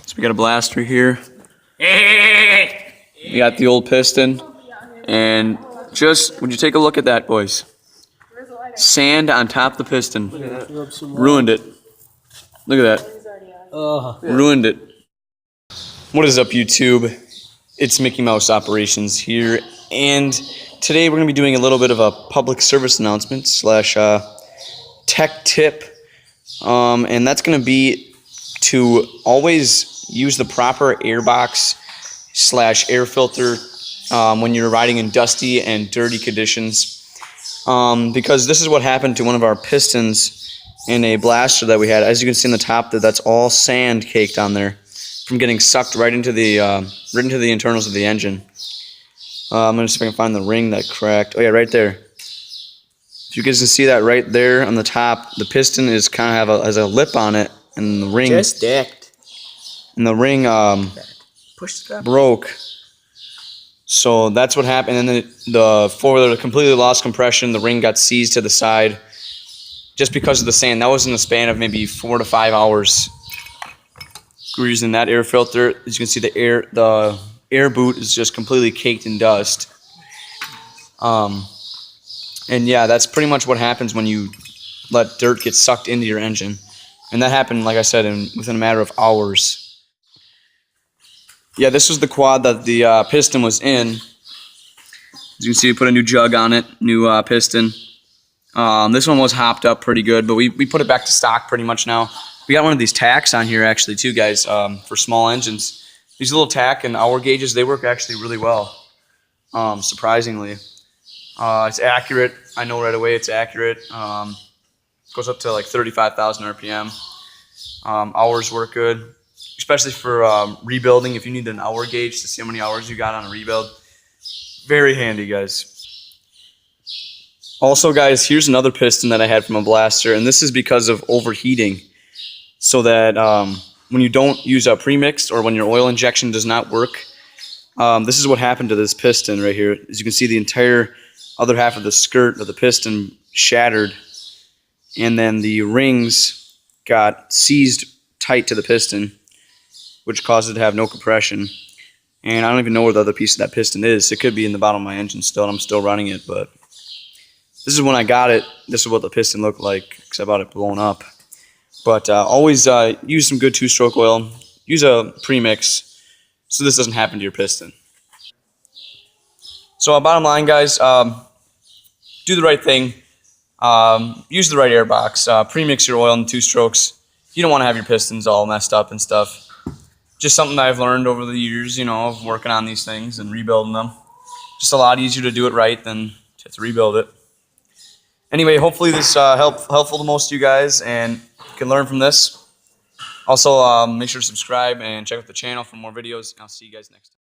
So we got a blaster here. We got the old piston. And just, would you take a look at that, boys? Sand on top of the piston. Ruined it. Look at that. Ruined it. What is up, YouTube? It's Mickey Mouse Operations here. And today we're going to be doing a little bit of a public service announcement slash tech tip. And that's going to be to always use the proper airbox slash air filter when you're riding in dusty and dirty conditions. Because this is what happened to one of our pistons in a blaster that we had. As you can see on the top, that's all sand caked on there from getting sucked right into the internals of the engine. I'm gonna see if I can find the ring that cracked. Oh yeah, right there. If you guys can see that right there on the top, the piston is kind of has a lip on it, and the ring just decked. And the ring broke. So that's what happened. And then the four-wheeler completely lost compression. The ring got seized to the side just because of the sand. That was in the span of maybe 4 to 5 hours. We're using that air filter. As you can see, the air boot is just completely caked in dust. And yeah, that's pretty much what happens when you let dirt get sucked into your engine. And that happened, like I said, within a matter of hours. Yeah, this was the quad that the piston was in. As you can see, we put a new jug on it, new piston. This one was hopped up pretty good, but we put it back to stock pretty much now. We got one of these tacks on here actually too, guys, for small engines. These little tack and hour gauges, they work actually really well, surprisingly. It's accurate. I know right away it's accurate. Goes up to like 35,000 RPM. Hours work good, especially for rebuilding. If you need an hour gauge to see how many hours you got on a rebuild, very handy, guys. Also, guys, here's another piston that I had from a blaster, and this is because of overheating. So that when you don't use a premix or when your oil injection does not work, this is what happened to this piston right here. As you can see, the entire other half of the skirt of the piston shattered, and then the rings got seized tight to the piston, which caused it to have no compression. And I don't even know where the other piece of that piston is. It could be in the bottom of my engine still, and I'm still running it, but this is when I got it. This is what the piston looked like, because I bought it blown up. But always use some good two-stroke oil. Use a premix so this doesn't happen to your piston. So bottom line, guys, do the right thing. Use the right airbox. Premix your oil in two strokes. You don't want to have your pistons all messed up and stuff. Just something that I've learned over the years, you know, of working on these things and rebuilding them. Just a lot easier to do it right than to rebuild it. Anyway, hopefully this helpful to most of you guys, and you can learn from this. Also, make sure to subscribe and check out the channel for more videos. I'll see you guys next time.